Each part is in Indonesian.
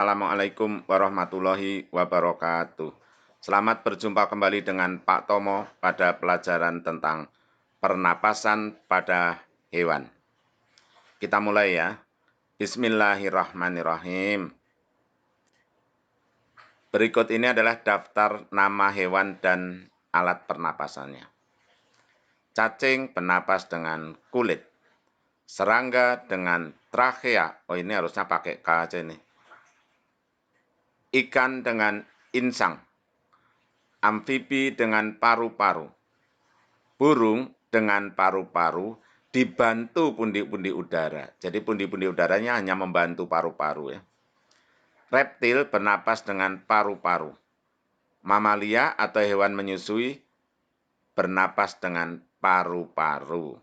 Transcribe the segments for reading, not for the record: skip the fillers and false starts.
Assalamualaikum warahmatullahi wabarakatuh. Selamat berjumpa kembali dengan Pak Tomo pada pelajaran tentang pernapasan pada hewan. Kita mulai ya. Bismillahirrahmanirrahim. Berikut ini adalah daftar nama hewan dan alat pernapasannya. Cacing bernapas dengan kulit. Serangga dengan trakea. Oh, ini harusnya pakai K aja nih. Ikan dengan insang. Amfibi dengan paru-paru. Burung dengan paru-paru dibantu pundi-pundi udara. Jadi pundi-pundi udaranya hanya membantu paru-paru ya. Reptil bernapas dengan paru-paru. Mamalia atau hewan menyusui bernapas dengan paru-paru.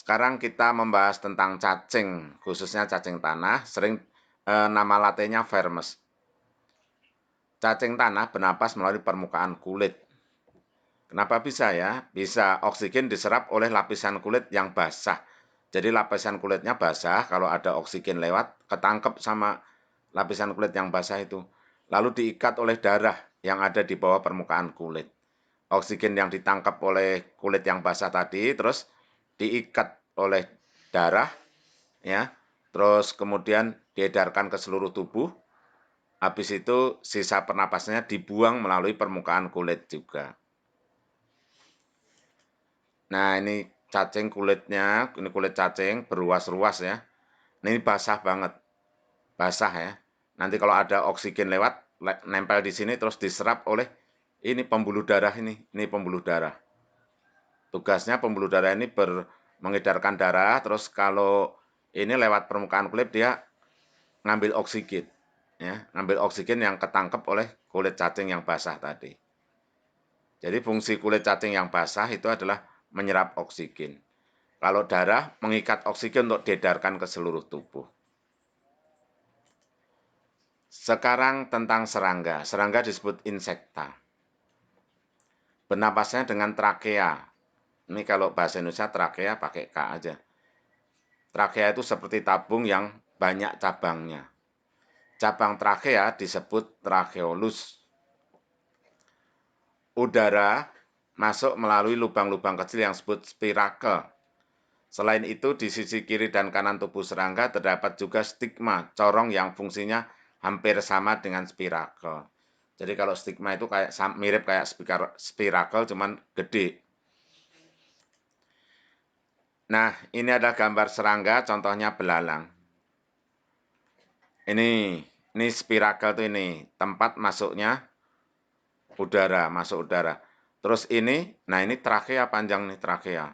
Sekarang kita membahas tentang cacing, khususnya cacing tanah, sering nama latinnya vermes. Cacing tanah bernapas melalui permukaan kulit. Kenapa bisa ya? Bisa oksigen diserap oleh lapisan kulit yang basah. Jadi lapisan kulitnya basah, kalau ada oksigen lewat, ketangkep sama lapisan kulit yang basah itu. Lalu diikat oleh darah yang ada di bawah permukaan kulit. Oksigen yang ditangkap oleh kulit yang basah tadi, terus diikat oleh darah, ya, terus kemudian diedarkan ke seluruh tubuh. Habis itu sisa pernapasannya dibuang melalui permukaan kulit juga. Nah, ini cacing kulitnya, ini kulit cacing beruas-ruas ya. Ini basah banget, basah ya. Nanti kalau ada oksigen lewat, nempel di sini terus diserap oleh ini pembuluh darah ini pembuluh darah. Tugasnya pembuluh darah ini mengedarkan darah, terus kalau ini lewat permukaan kulit dia ngambil oksigen, ya, ngambil oksigen yang ketangkep oleh kulit cacing yang basah tadi. Jadi fungsi kulit cacing yang basah itu adalah menyerap oksigen. Kalau darah mengikat oksigen untuk diedarkan ke seluruh tubuh. Sekarang tentang serangga. Serangga disebut insekta. Bernapasnya dengan trakea. Ini kalau bahasa Indonesia trakea pakai K aja. Trakea itu seperti tabung yang banyak cabangnya. Cabang trakea disebut tracheolus. Udara masuk melalui lubang-lubang kecil yang disebut spirakel. Selain itu, di sisi kiri dan kanan tubuh serangga terdapat juga stigma, corong yang fungsinya hampir sama dengan spirakel. Jadi kalau stigma itu mirip kayak spirakel, cuman gede. Nah, ini ada gambar serangga, contohnya belalang. Ini spirakel tuh ini, tempat masuknya udara, masuk udara. Terus ini, nah ini trakea panjang nih, trakea.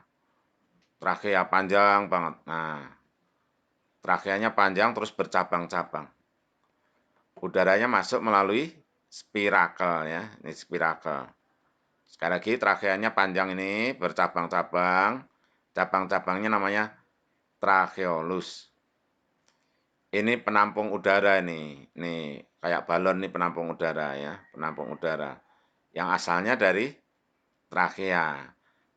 Trakea panjang banget. Nah, trakeanya panjang terus bercabang-cabang. Udaranya masuk melalui spirakel ya, ini spirakel. Sekali lagi trakeanya panjang ini, bercabang-cabang. Cabang-cabangnya namanya tracheolus. Ini penampung udara nih kayak balon nih penampung udara ya, penampung udara. Yang asalnya dari trakea.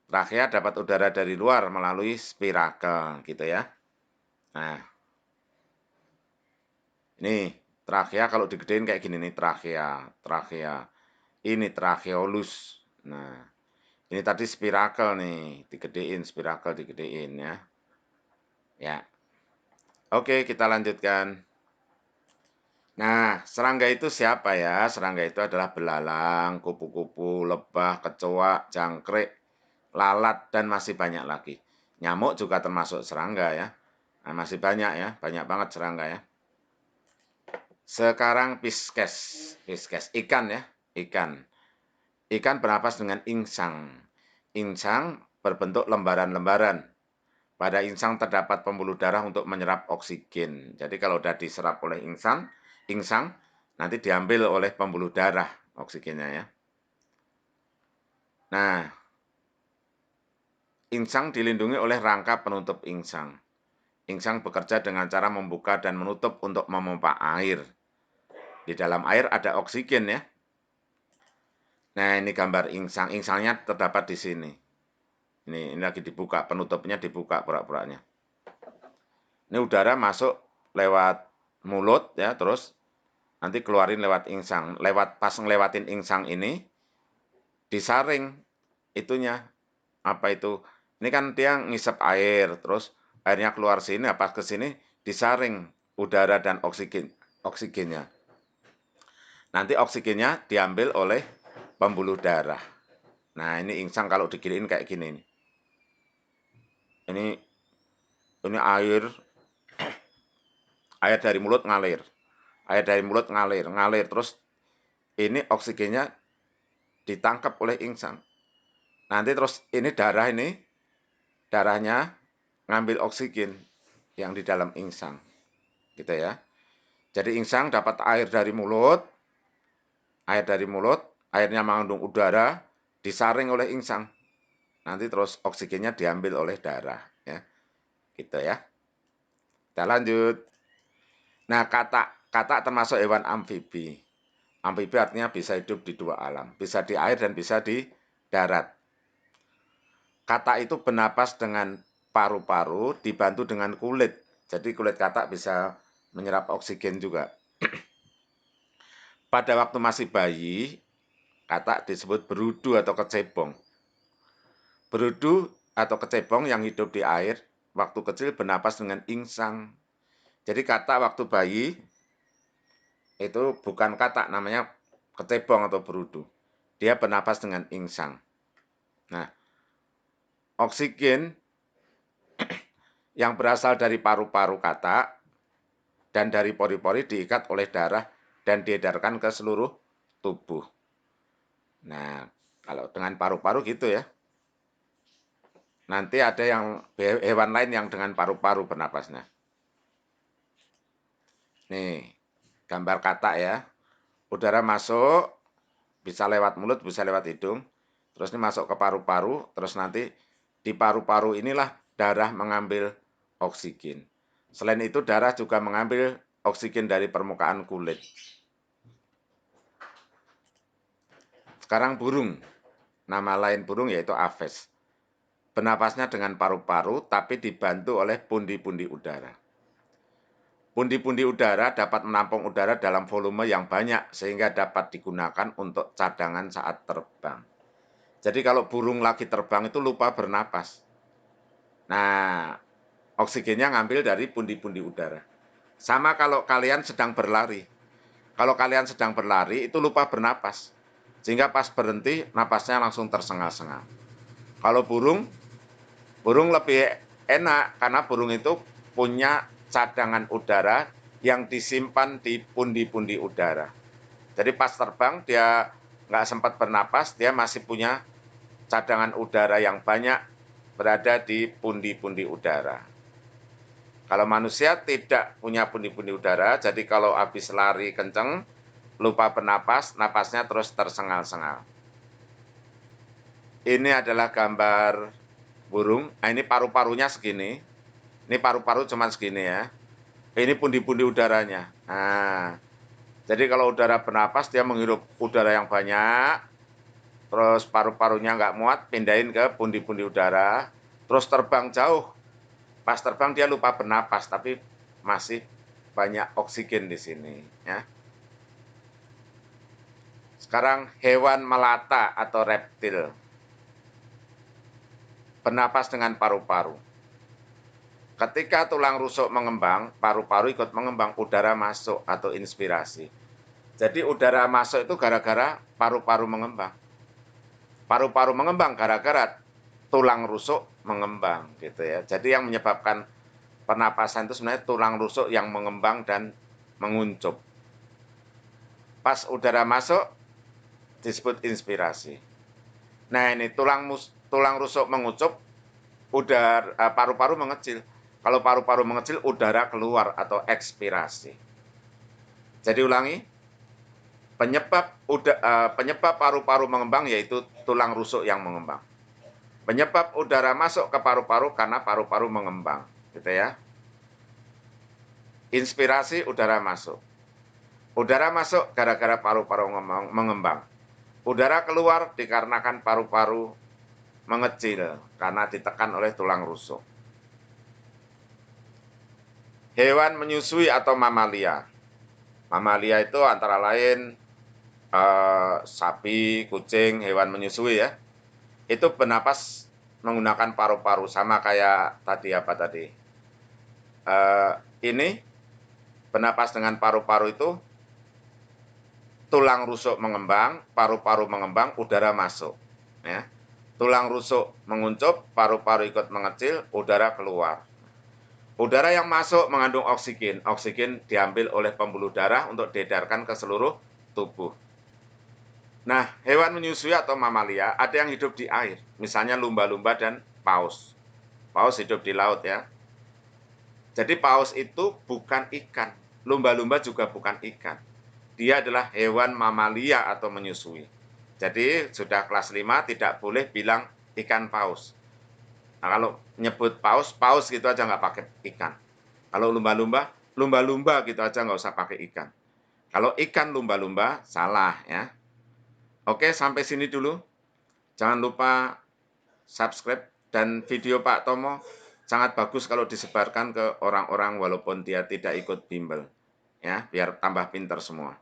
Trakea dapat udara dari luar melalui spirakel gitu ya. Nah, ini trakea kalau digedein kayak gini nih trakea, trakea. Ini tracheolus. Nah, ini tadi spirakel nih, digedein, spirakel digedein ya. Ya. Oke, kita lanjutkan. Nah, serangga itu siapa ya? Serangga itu adalah belalang, kupu-kupu, lebah, kecoa, jangkrik, lalat, dan masih banyak lagi. Nyamuk juga termasuk serangga ya. Nah, masih banyak ya, banyak banget serangga ya. Sekarang piskes, piskes, ikan ya, ikan. Ikan bernapas dengan insang. Insang berbentuk lembaran-lembaran. Pada insang terdapat pembuluh darah untuk menyerap oksigen. Jadi kalau sudah diserap oleh insang nanti diambil oleh pembuluh darah oksigennya ya. Nah, insang dilindungi oleh rangka penutup insang. Insang bekerja dengan cara membuka dan menutup untuk memompa air. Di dalam air ada oksigen ya. Nah, ini gambar insang. Insangnya terdapat di sini. Ini lagi dibuka, penutupnya dibuka pura-puranya. Ini udara masuk lewat mulut ya, terus nanti keluarin lewat insang. Pas ngelewatin insang ini disaring itunya. Apa itu? Ini kan dia ngisep air, terus airnya keluar sini, pas ke sini disaring udara dan oksigennya. Nanti oksigennya diambil oleh pembuluh darah. Nah, ini insang kalau diginiin kayak gini nih. Ini air dari mulut ngalir. Air dari mulut ngalir terus ini oksigennya ditangkap oleh insang. Nanti terus ini darahnya ngambil oksigen yang di dalam insang. Gitu ya. Jadi insang dapat air dari mulut, airnya mengandung udara, disaring oleh insang. Nanti terus oksigennya diambil oleh darah. Ya. Gitu ya. Kita lanjut. Nah, katak termasuk hewan amfibi. Amfibi artinya bisa hidup di dua alam, bisa di air dan bisa di darat. Katak itu bernapas dengan paru-paru dibantu dengan kulit. Jadi kulit katak bisa menyerap oksigen juga. Pada waktu masih bayi, katak disebut berudu atau kecebong. Berudu atau kecebong yang hidup di air, waktu kecil bernapas dengan insang. Jadi katak waktu bayi, itu bukan katak, namanya kecebong atau berudu. Dia bernapas dengan insang. Nah, oksigen yang berasal dari paru-paru katak dan dari pori-pori diikat oleh darah dan diedarkan ke seluruh tubuh. Nah, kalau dengan paru-paru gitu ya. Nanti ada yang hewan lain yang dengan paru-paru bernapasnya. Nih, gambar katak ya. Udara masuk, bisa lewat mulut, bisa lewat hidung. Terus ini masuk ke paru-paru, terus nanti di paru-paru inilah darah mengambil oksigen. Selain itu darah juga mengambil oksigen dari permukaan kulit. Sekarang burung. Nama lain burung yaitu aves. Bernapasnya dengan paru-paru tapi dibantu oleh pundi-pundi udara. Pundi-pundi udara dapat menampung udara dalam volume yang banyak sehingga dapat digunakan untuk cadangan saat terbang. Jadi kalau burung lagi terbang itu lupa bernapas. Nah, oksigennya ngambil dari pundi-pundi udara. Sama kalau kalian sedang berlari. Kalau kalian sedang berlari itu lupa bernapas. Sehingga pas berhenti napasnya langsung tersengal-sengal. Kalau burung lebih enak karena burung itu punya cadangan udara yang disimpan di pundi-pundi udara. Jadi pas terbang dia nggak sempat bernapas, dia masih punya cadangan udara yang banyak berada di pundi-pundi udara. Kalau manusia tidak punya pundi-pundi udara, jadi kalau habis lari kenceng, lupa bernapas, napasnya terus tersengal-sengal. Ini adalah gambar burung. Nah, ini paru-parunya segini. Ini paru-paru cuma segini ya. Ini pundi-pundi udaranya. Nah, jadi kalau udara bernapas, dia menghirup udara yang banyak, terus paru-parunya nggak muat, pindahin ke pundi-pundi udara, terus terbang jauh. Pas terbang dia lupa bernapas, tapi masih banyak oksigen di sini. Ya. Sekarang hewan melata atau reptil. Bernapas dengan paru-paru. Ketika tulang rusuk mengembang, paru-paru ikut mengembang, udara masuk atau inspirasi. Jadi udara masuk itu gara-gara paru-paru mengembang. Paru-paru mengembang gara-gara tulang rusuk mengembang gitu ya. Jadi yang menyebabkan pernapasan itu sebenarnya tulang rusuk yang mengembang dan menguncup. Pas udara masuk disebut inspirasi. Nah, ini tulang rusuk mengucup, paru-paru mengecil. Kalau paru-paru mengecil, udara keluar atau ekspirasi. Jadi ulangi, penyebab paru-paru mengembang yaitu tulang rusuk yang mengembang. Penyebab udara masuk ke paru-paru karena paru-paru mengembang, gitu ya. Inspirasi udara masuk. Udara masuk gara-gara paru-paru mengembang. Udara keluar dikarenakan paru-paru mengecil karena ditekan oleh tulang rusuk. Hewan menyusui atau mamalia. Mamalia itu antara lain sapi, kucing, hewan menyusui ya. Itu bernapas menggunakan paru-paru sama kayak tadi apa tadi. Ini bernapas dengan paru-paru itu tulang rusuk mengembang, paru-paru mengembang, udara masuk. Ya. Tulang rusuk menguncup, paru-paru ikut mengecil, udara keluar. Udara yang masuk mengandung oksigen. Oksigen diambil oleh pembuluh darah untuk diedarkan ke seluruh tubuh. Nah, hewan menyusui atau mamalia ada yang hidup di air, misalnya lumba-lumba dan paus. Paus hidup di laut ya. Jadi paus itu bukan ikan, lumba-lumba juga bukan ikan. Dia adalah hewan mamalia atau menyusui. Jadi sudah kelas 5 tidak boleh bilang ikan paus. Nah, kalau nyebut paus, paus gitu aja nggak pakai ikan. Kalau lumba-lumba, lumba-lumba gitu aja nggak usah pakai ikan. Kalau ikan lumba-lumba, salah ya. Oke, sampai sini dulu. Jangan lupa subscribe dan video Pak Tomo sangat bagus kalau disebarkan ke orang-orang walaupun dia tidak ikut bimbel. Ya, biar tambah pinter semua.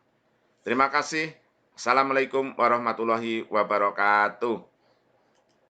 Terima kasih. Assalamualaikum warahmatullahi wabarakatuh.